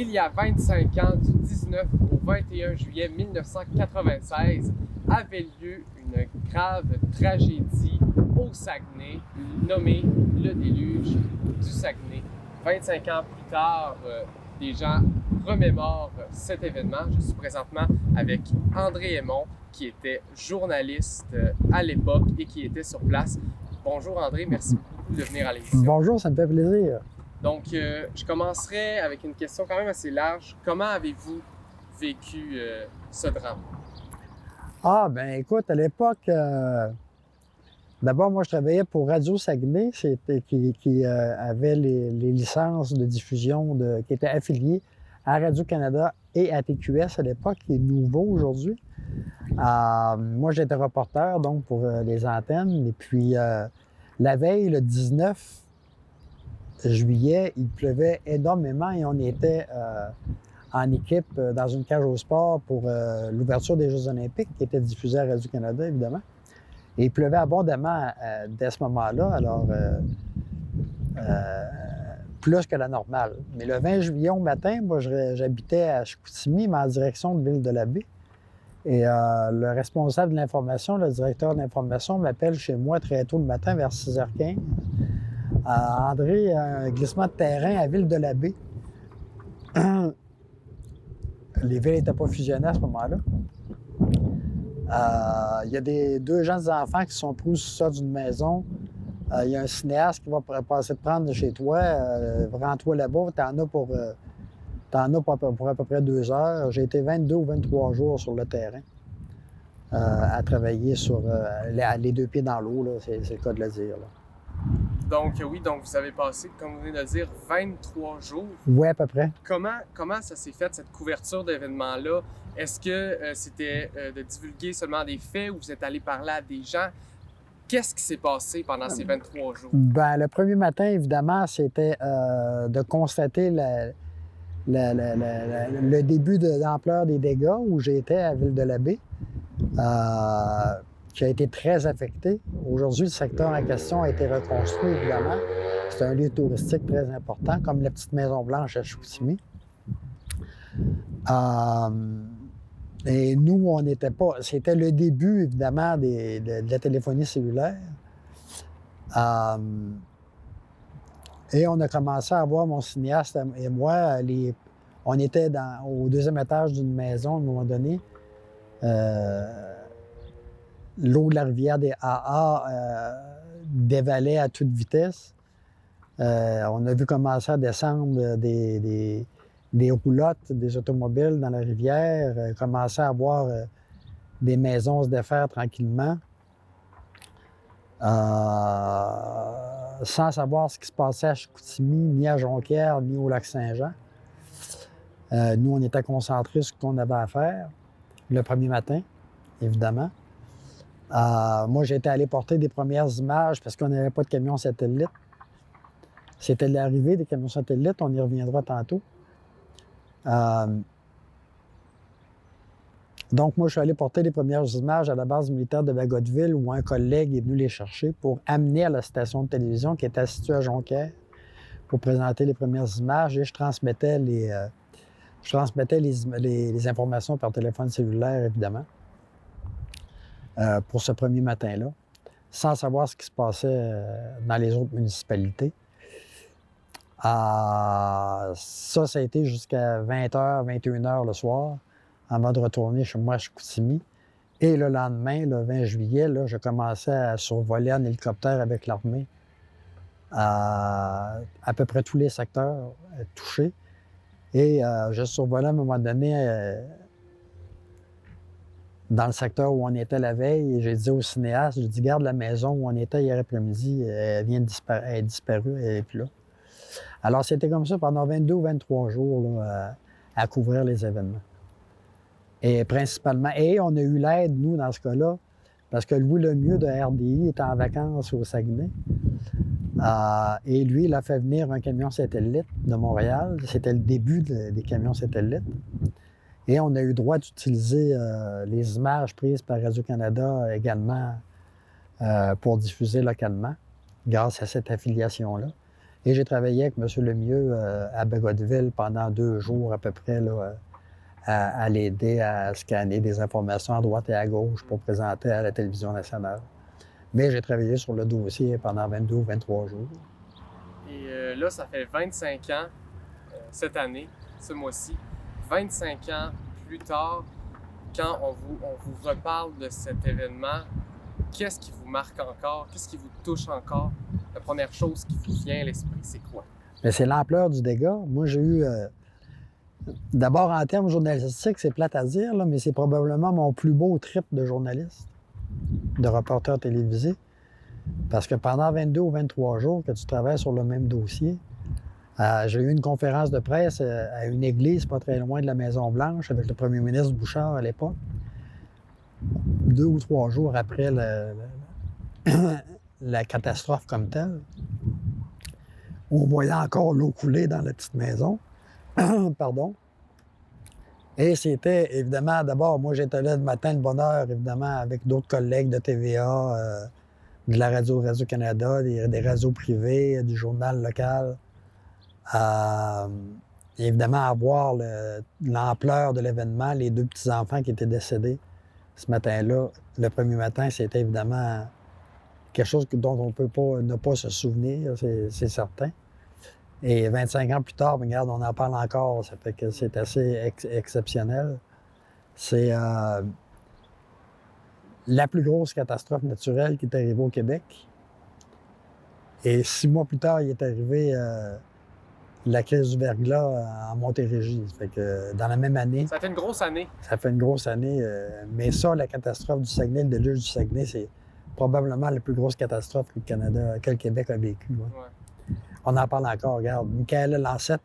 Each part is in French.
Il y a 25 ans, du 19 au 21 juillet 1996, avait lieu une grave tragédie au Saguenay, nommée le déluge du Saguenay. 25 ans plus tard, des gens remémorent cet événement. Je suis présentement avec André Aymon, qui était journaliste à l'époque et qui était sur place. Bonjour André, merci beaucoup de venir à l'émission. Bonjour, ça me fait plaisir. Donc, je commencerai avec une question quand même assez large. Comment avez-vous vécu ce drame? Ah, ben écoute, à l'époque, d'abord, moi, je travaillais pour Radio Saguenay, qui avait les licences de diffusion qui étaient affiliées à Radio-Canada et à TQS à l'époque, qui est nouveau aujourd'hui. Moi, j'étais reporter, donc, pour les antennes. Et puis, la veille, le 19 juillet, il pleuvait énormément et on était en équipe dans une cage au sport pour l'ouverture des Jeux olympiques qui était diffusée à Radio-Canada, évidemment. Et il pleuvait abondamment dès ce moment-là, alors plus que la normale. Mais le 20 juillet au matin, moi, j'habitais à Chicoutimi, mais en direction de Ville-de-la-Baie. Et le responsable de l'information, le directeur de l'information, m'appelle chez moi très tôt le matin, vers 6h15. André, un glissement de terrain à Ville-de-la-Baie. Les villes n'étaient pas fusionnées à ce moment-là. Il y a deux jeunes enfants qui sont pris sous ça d'une maison. Il y a un cinéaste qui va passer te prendre de chez toi. Rends-toi là-bas, t'en as pour à peu près 2 heures. J'ai été 22 ou 23 jours sur le terrain à travailler sur les 2 pieds dans l'eau, c'est le cas de le dire. Là. Donc oui, vous avez passé, comme vous venez de le dire, 23 jours. Oui, à peu près. Comment ça s'est fait, cette couverture d'événements-là? Est-ce que c'était de divulguer seulement des faits ou vous êtes allé parler à des gens? Qu'est-ce qui s'est passé pendant ces 23 jours? Ben, le premier matin, évidemment, c'était de constater le début de l'ampleur des dégâts où j'étais à Ville-de-la-Baie, qui a été très affecté. Aujourd'hui, le secteur en question a été reconstruit, évidemment. C'est un lieu touristique très important, comme la petite Maison-Blanche à Chicoutimi. Et nous, on n'était pas... C'était le début, évidemment, de la téléphonie cellulaire. Et on a commencé à voir, mon cinéaste et moi, on était au 2e étage d'une maison à un moment donné. L'eau de la rivière des AA dévalait à toute vitesse. On a vu commencer à descendre des roulottes, des automobiles dans la rivière, commencer à voir des maisons se défaire tranquillement, sans savoir ce qui se passait à Chicoutimi, ni à Jonquière, ni au Lac-Saint-Jean. Nous, on était concentrés sur ce qu'on avait à faire le premier matin, évidemment. Moi, j'étais allé porter des premières images parce qu'on n'avait pas de camions satellites. C'était l'arrivée des camions satellites, on y reviendra tantôt. Donc, moi, je suis allé porter les premières images à la base militaire de Bagotville où un collègue est venu les chercher pour amener à la station de télévision qui était située à Jonquière pour présenter les premières images et je transmettais les informations par téléphone cellulaire, évidemment. Pour ce premier matin-là, sans savoir ce qui se passait dans les autres municipalités. Ça a été jusqu'à 20h, 21h le soir, avant de retourner chez moi à Chicoutimi. Et le lendemain, le 20 juillet, là, je commençais à survoler en hélicoptère avec l'armée à peu près tous les secteurs touchés. Et je survolais à un moment donné dans le secteur où on était la veille, et j'ai dit au cinéaste, j'ai dit, garde la maison où on était hier après-midi, elle vient de disparaître, elle est disparue, elle n'est plus là. Alors, c'était comme ça pendant 22 ou 23 jours là, à couvrir les événements. Et principalement, et on a eu l'aide, nous, dans ce cas-là, parce que Louis Lemieux de RDI était en vacances au Saguenay. Et lui, il a fait venir un camion satellite de Montréal. C'était le début des camions satellites. Et on a eu le droit d'utiliser les images prises par Radio-Canada également pour diffuser localement, grâce à cette affiliation-là. Et j'ai travaillé avec M. Lemieux à Bagotville pendant 2 jours à peu près, là, à l'aider à scanner des informations à droite et à gauche pour présenter à la télévision nationale. Mais j'ai travaillé sur le dossier pendant 22 ou 23 jours. Et là, ça fait 25 ans, cette année, ce mois-ci, 25 ans plus tard, quand on vous reparle de cet événement, qu'est-ce qui vous marque encore? Qu'est-ce qui vous touche encore? La première chose qui vous vient à l'esprit, c'est quoi? Mais c'est l'ampleur du dégât. Moi, j'ai eu... d'abord, en termes journalistiques, c'est plate à dire, là, mais c'est probablement mon plus beau trip de journaliste, de reporter télévisé. Parce que pendant 22 ou 23 jours que tu travailles sur le même dossier, j'ai eu une conférence de presse à une église pas très loin de la Maison-Blanche avec le premier ministre Bouchard à l'époque. 2 ou 3 jours après la catastrophe comme telle. On voyait encore l'eau couler dans la petite maison. Pardon. Et c'était évidemment, d'abord, moi j'étais là le matin de bonne heure, évidemment, avec d'autres collègues de TVA, de la Radio-Canada, des radios privées, du journal local. Évidemment, à voir l'ampleur de l'événement, les 2 petits-enfants qui étaient décédés ce matin-là. Le premier matin, c'était évidemment quelque chose dont on ne peut pas ne pas se souvenir, c'est certain. Et 25 ans plus tard, regarde, on en parle encore, ça fait que c'est assez exceptionnel. C'est la plus grosse catastrophe naturelle qui est arrivée au Québec. Et 6 mois plus tard, il est arrivé la crise du verglas en Montérégie. Ça fait que dans la même année... Ça fait une grosse année. Ça fait une grosse année. Mais ça, la catastrophe du Saguenay, le déluge du Saguenay, c'est probablement la plus grosse catastrophe que le Québec a vécue. Ouais. Ouais. On en parle encore. Regarde, Michael Lancette,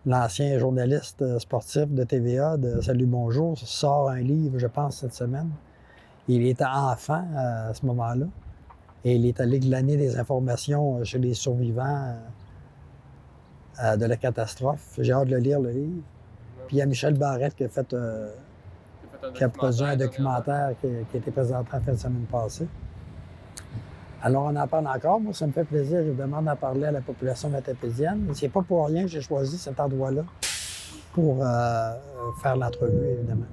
l'ancien journaliste sportif de TVA de Salut Bonjour, sort un livre, je pense, cette semaine. Il était enfant à ce moment-là. Et il est allé glaner des informations chez les survivants de la catastrophe. J'ai hâte de le lire, le livre. Puis il y a Michel Barrette qui a produit un documentaire qui a été présenté en fin de semaine passée. Alors, on en parle encore. Moi, ça me fait plaisir, évidemment, d'en parler à la population matapédienne. C'est pas pour rien que j'ai choisi cet endroit-là pour faire l'entrevue, évidemment.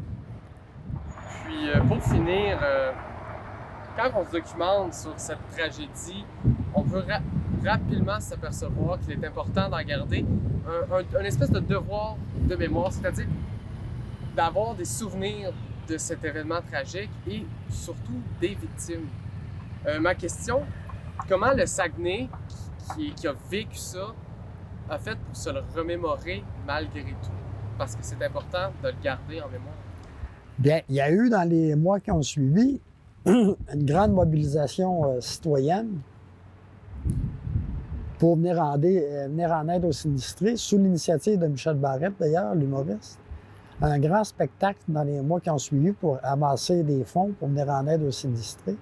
Puis, pour finir, quand on se documente sur cette tragédie, on peut rapidement s'apercevoir qu'il est important d'en garder un espèce de devoir de mémoire, c'est-à-dire d'avoir des souvenirs de cet événement tragique et surtout des victimes. Ma question, comment le Saguenay, qui a vécu ça, a fait pour se le remémorer malgré tout? Parce que c'est important de le garder en mémoire. Bien, il y a eu dans les mois qui ont suivi une grande mobilisation citoyenne pour venir en aide aux sinistrés, sous l'initiative de Michel Barrette, d'ailleurs, l'humoriste. Un grand spectacle dans les mois qui ont suivi pour amasser des fonds pour venir en aide aux sinistrés.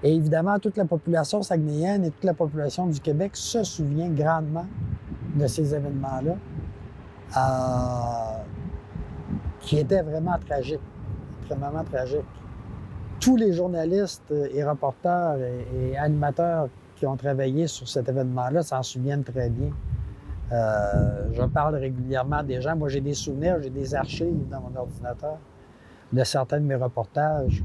Et évidemment, toute la population saguenayenne et toute la population du Québec se souvient grandement de ces événements-là, qui étaient vraiment tragiques, extrêmement tragiques. Tous les journalistes et reporters et animateurs qui ont travaillé sur cet événement-là s'en souviennent très bien. Je parle régulièrement des gens. Moi, j'ai des souvenirs, j'ai des archives dans mon ordinateur de certains de mes reportages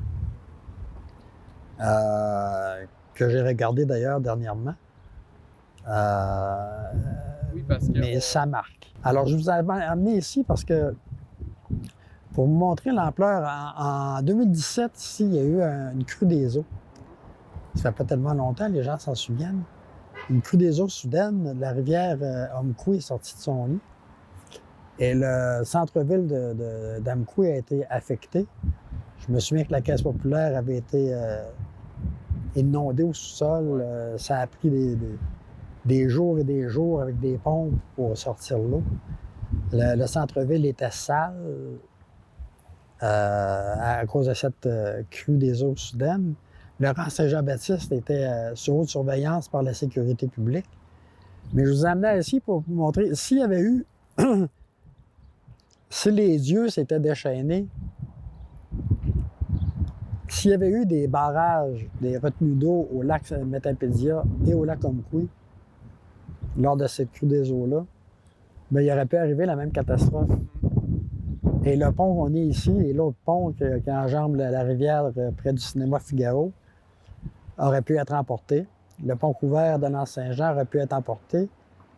que j'ai regardés d'ailleurs dernièrement. Oui, parce que... Mais ça marque. Alors, je vous ai amené ici parce que pour vous montrer l'ampleur, en 2017, ici, il y a eu une crue des eaux. Ça fait pas tellement longtemps, les gens s'en souviennent. Une crue des eaux soudaine, la rivière Omkoui est sortie de son lit. Et le centre-ville d'Amkoui a été affecté. Je me souviens que la Caisse populaire avait été inondée au sous-sol. Ça a pris des jours et des jours avec des pompes pour sortir l'eau. Le centre-ville était sale à cause de cette crue des eaux soudaines. Le rang Saint-Jean-Baptiste était sous haute surveillance par la sécurité publique. Mais je vous amenais ici pour vous montrer, s'il y avait eu, si les dieux s'étaient déchaînés, s'il y avait eu des barrages, des retenues d'eau au lac Metapédia et au lac Omkoui, lors de cette crue des eaux-là, bien, il aurait pu arriver la même catastrophe. Et le pont qu'on est ici et l'autre pont qui enjambe la rivière près du cinéma Figaro aurait pu être emporté. Le pont couvert de l'Anse-Saint-Jean aurait pu être emporté.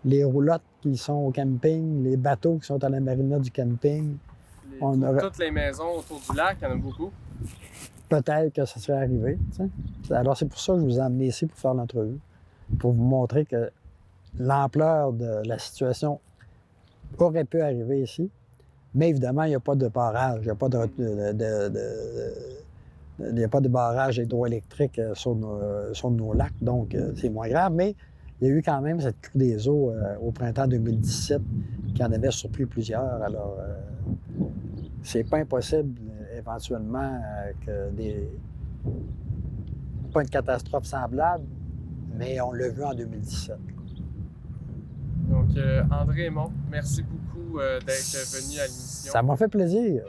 Les roulottes qui sont au camping, les bateaux qui sont à la marina du camping. Toutes les maisons autour du lac, il y en a beaucoup. Peut-être que ça serait arrivé. T'sais. Alors, c'est pour ça que je vous ai amené ici pour faire l'entrevue, pour vous montrer que l'ampleur de la situation aurait pu arriver ici. Mais évidemment, il n'y a pas de barrage, il n'y a pas de barrage hydroélectrique sur nos lacs, donc c'est moins grave. Mais il y a eu quand même cette crue des eaux au printemps 2017 qui en avait surpris plusieurs. Alors, c'est pas impossible éventuellement pas une catastrophe semblable, mais on l'a vu en 2017. Donc, André Aymon, merci beaucoup d'être venu à l'émission. Ça m'a fait plaisir.